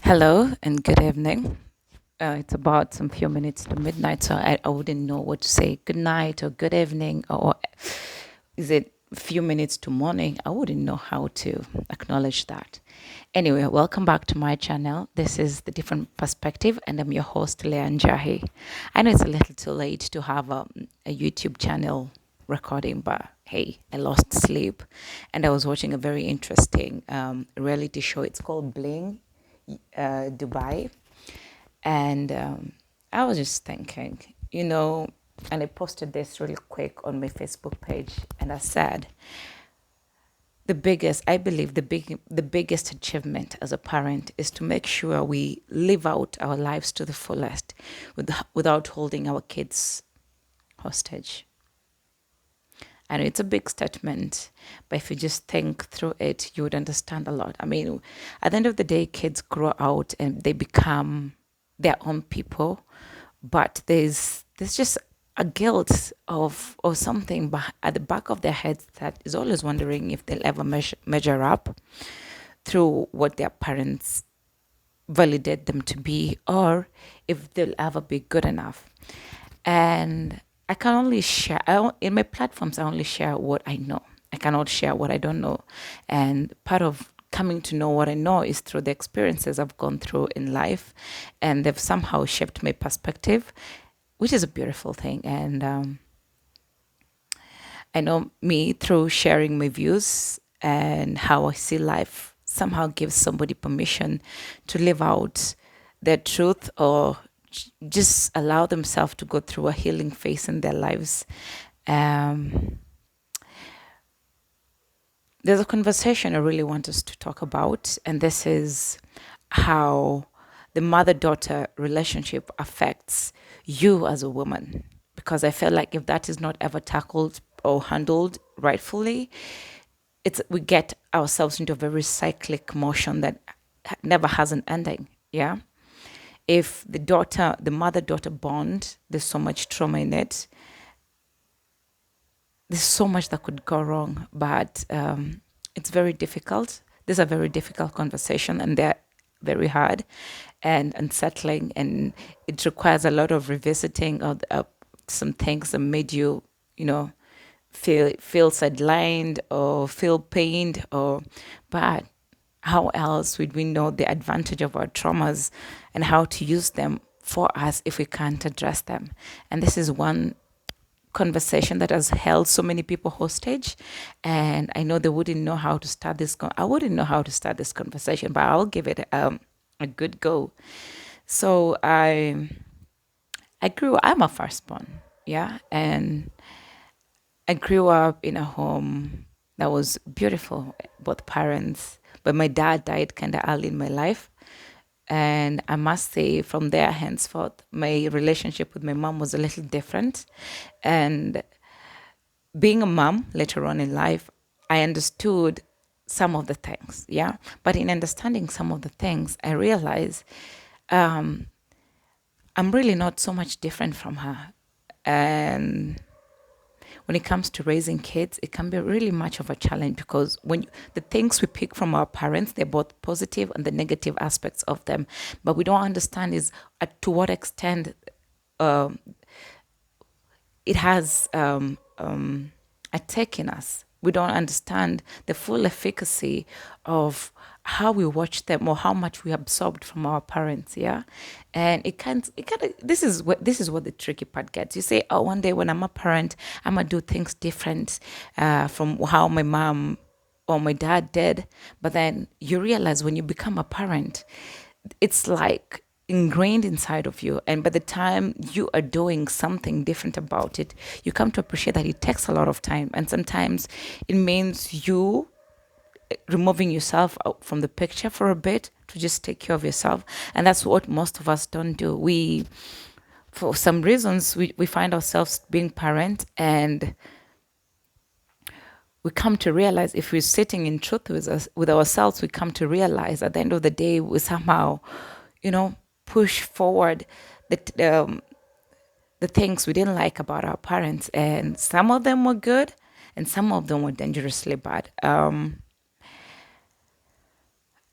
Hello and good evening. It's about some few minutes to midnight, so I wouldn't know what to say. Good night or good evening, or is it a few minutes to morning? I wouldn't know how to acknowledge that. Anyway, welcome back to my channel. This is The Different Perspective, and I'm your host, Leanne Jahi. I know it's a little too late to have a YouTube channel recording, but hey, I lost sleep and I was watching a very interesting reality show. It's called Bling Dubai. And I was just thinking, and I posted this really quick on my Facebook page, and I said, I believe the biggest achievement as a parent is to make sure we live out our lives to the fullest without holding our kids hostage. I know it's a big statement, but if you just think through it, you would understand a lot. I mean, at the end of the day, kids grow out and they become their own people, but there's just a guilt of something at the back of their heads that is always wondering if they'll ever measure up through what their parents validate them to be, or if they'll ever be good enough. And I can only share, in my platforms, I only share what I know. I cannot share what I don't know. And part of coming to know what I know is through the experiences I've gone through in life. And they've somehow shaped my perspective, which is a beautiful thing. And I know me through sharing my views and how I see life somehow gives somebody permission to live out their truth or just allow themselves to go through a healing phase in their lives. Um, there's a conversation I really want us to talk about, and this is how the mother daughter relationship affects you as a woman. Because I feel like if that is not ever tackled or handled rightfully, we get ourselves into a very cyclic motion that never has an ending. Yeah. If the mother daughter bond, there's so much trauma in it. There's so much that could go wrong, but it's very difficult. These are very difficult conversation, and they're very hard and unsettling, and it requires a lot of revisiting of some things that made you, you know, feel sidelined or feel pained, or but how else would we know the advantage of our traumas and how to use them for us if we can't address them? And this is one conversation that has held so many people hostage, and I know they wouldn't know how to start I wouldn't know how to start this conversation, but I'll give it a good go. So I'm a firstborn, yeah, and I grew up in a home that was beautiful, both parents, but my dad died kind of early in my life. And I must say, from there henceforth, my relationship with my mom was a little different. And being a mom later on in life, I understood some of the things, yeah. But in understanding some of the things, I realized I'm really not so much different from her. And when it comes to raising kids, it can be really much of a challenge because the things we pick from our parents, they're both positive and the negative aspects of them. But we don't understand is to what extent it has a take in us. We don't understand the full efficacy of how we watch them or how much we absorbed from our parents, yeah. And this is what the tricky part gets. You say, oh, one day when I'm a parent, I'm gonna do things different from how my mom or my dad did. But then you realize when you become a parent, it's like ingrained inside of you, and by the time you are doing something different about it, you come to appreciate that it takes a lot of time, and sometimes it means you removing yourself out from the picture for a bit to just take care of yourself. And that's what most of us don't do. We, for some reasons, we find ourselves being parent, and we come to realize, if we're sitting in truth with ourselves, we come to realize at the end of the day, we somehow, push forward the the things we didn't like about our parents, and some of them were good, and some of them were dangerously bad.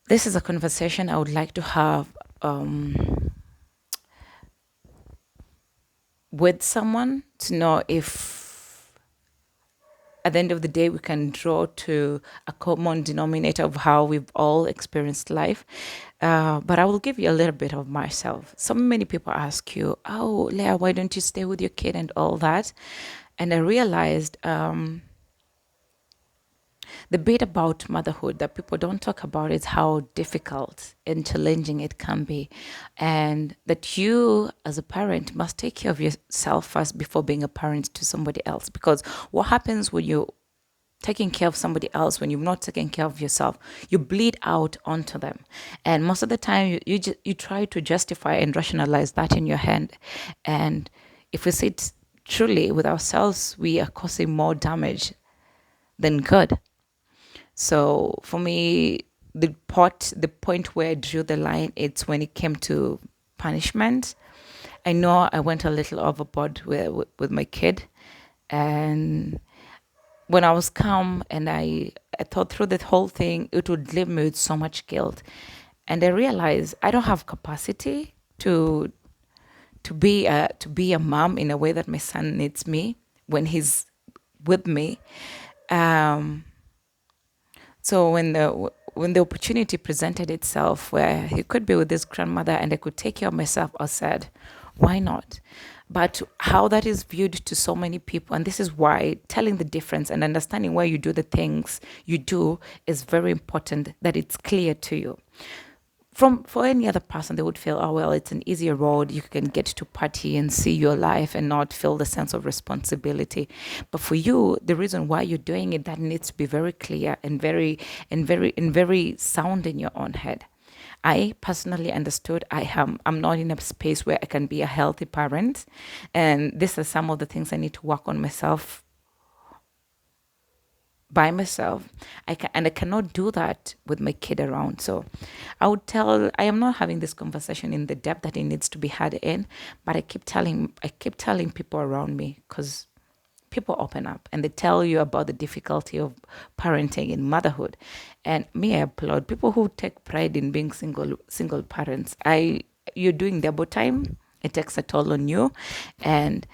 This is a conversation I would like to have um, with someone to know if at the end of the day we can draw to a common denominator of how we've all experienced life. But I will give you a little bit of myself. So many people ask you, oh, Leah, why don't you stay with your kid and all that? And I realized the bit about motherhood that people don't talk about is how difficult and challenging it can be. And that you, as a parent, must take care of yourself first before being a parent to somebody else. Because what happens when you're taking care of somebody else, when you're not taking care of yourself, you bleed out onto them. And most of the time, you try to justify and rationalize that in your head. And if we sit truly with ourselves, we are causing more damage than good. So for me, the point where I drew the line, it's when it came to punishment. I know I went a little overboard with my kid, and when I was calm and I thought through the whole thing, it would leave me with so much guilt, and I realized I don't have capacity to be a mom in a way that my son needs me when he's with me. Um, So when the opportunity presented itself where he could be with his grandmother and I could take care of myself, I said, why not? But how that is viewed to so many people, and this is why telling the difference and understanding why you do the things you do is very important, that it's clear to you. For any other person, they would feel, oh well, it's an easier road. You can get to party and see your life and not feel the sense of responsibility. But for you, the reason why you're doing it, that needs to be very clear and very sound in your own head. I personally understood I'm not in a space where I can be a healthy parent, and these are some of the things I need to work on myself by myself. And I cannot do that with my kid around. So I am not having this conversation in the depth that it needs to be had in, but I keep telling people around me, because people open up and they tell you about the difficulty of parenting in motherhood. And me, I applaud people who take pride in being single parents. You're doing double time. It takes a toll on you, and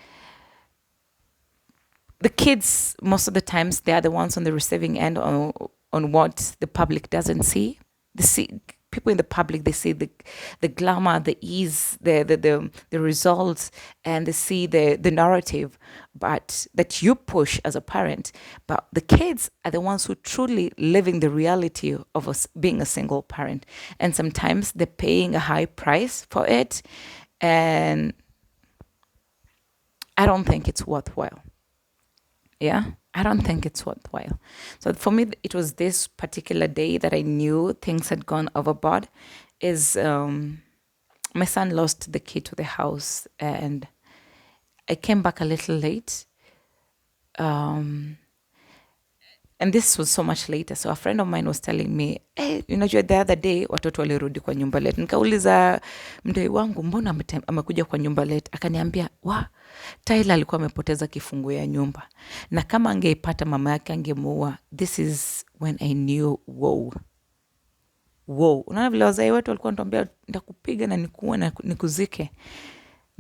the kids, most of the times, they are the ones on the receiving end on what the public doesn't see. They see people in the public, they see the glamour, the ease, the results, and they see the narrative, but that you push as a parent. But the kids are the ones who truly living the reality of us being a single parent, and sometimes they're paying a high price for it, and I don't think it's worthwhile. Yeah, I don't think it's worthwhile. So for me, it was this particular day that I knew things had gone overboard. Is My son lost the key to the house, and I came back a little late. Um, and this was so much later. So a friend of mine was telling me, hey, the other day watoto walirudi kwa nyumba late. Nikauliza mdoi wangu, mbona amekuja kwa nyumba late? Akaniambia, Tyler alikuwa amepoteza kifungu ya nyumba, na kama angeipata mama yake angemuua. This is when I knew, unaona vile wazai wetu walikuwa wanatuambia nitakupiga na nikuue na nikuzike.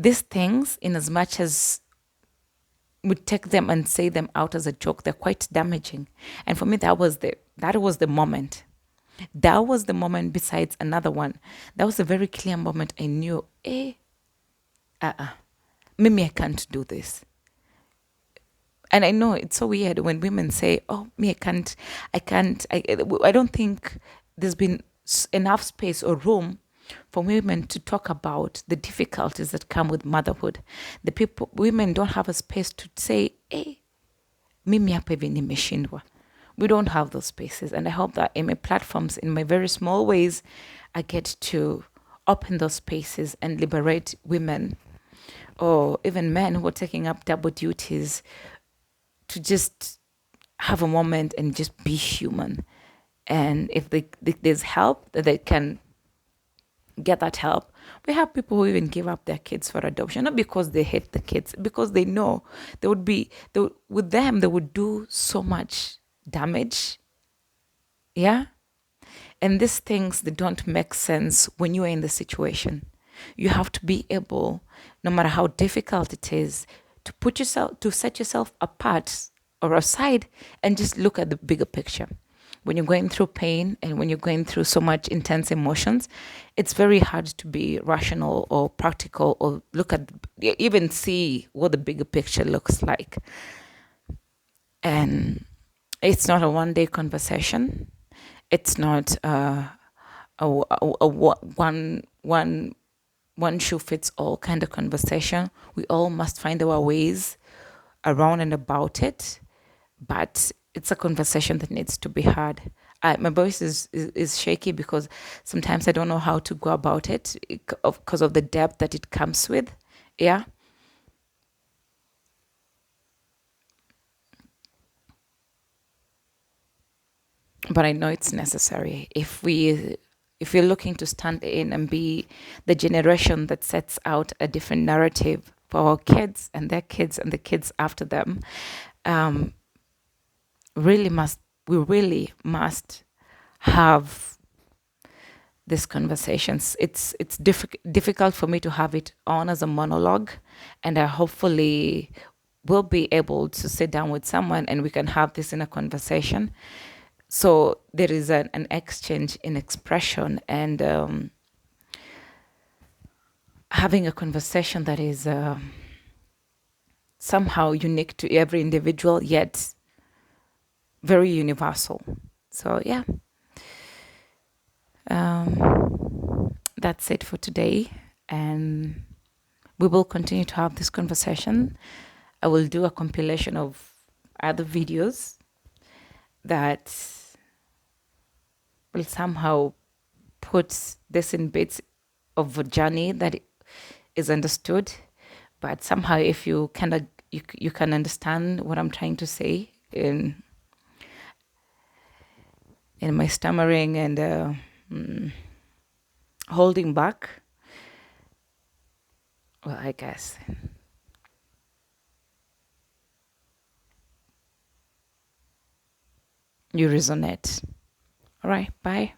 These things, in as much as we take them and say them out as a joke, they're quite damaging. And for me, that was the moment. That was the moment, besides another one. That was a very clear moment. I knew, maybe I can't do this. And I know it's so weird when women say, oh, me, I don't think there's been enough space or room for women to talk about the difficulties that come with motherhood. Women don't have a space to say, hey, mimi hapa hivi nimeshindwa. We don't have those spaces. And I hope that in my platforms, in my very small ways, I get to open those spaces and liberate women, or even men who are taking up double duties, to just have a moment and just be human. And if there's help, that they can get that help. We have people who even give up their kids for adoption, not because they hate the kids, because they know with them, they would do so much damage. Yeah. And these things, they don't make sense when you are in the situation. You have to be able, no matter how difficult it is, to put yourself, to set yourself apart or aside and just look at the bigger picture. When you're going through pain and when you're going through so much intense emotions, it's very hard to be rational or practical or look at, even see what the bigger picture looks like. And it's not a one-day conversation. It's not one shoe fits all kind of conversation. We all must find our ways around and about it, but it's a conversation that needs to be had. My voice is shaky because sometimes I don't know how to go about it because of the depth that it comes with. Yeah. But I know it's necessary if we're looking to stand in and be the generation that sets out a different narrative for our kids and their kids and the kids after them. um, we really must have these conversations. It's difficult for me to have it on as a monologue, and I hopefully will be able to sit down with someone and we can have this in a conversation. So there is an exchange in expression, and having a conversation that is somehow unique to every individual, yet very universal. So yeah, that's it for today, and we will continue to have this conversation. I will do a compilation of other videos that will somehow put this in bits of a journey that is understood, but somehow if you cannot, you can understand what I'm trying to say in my stammering and holding back. Well, I guess you resonate. All right, bye.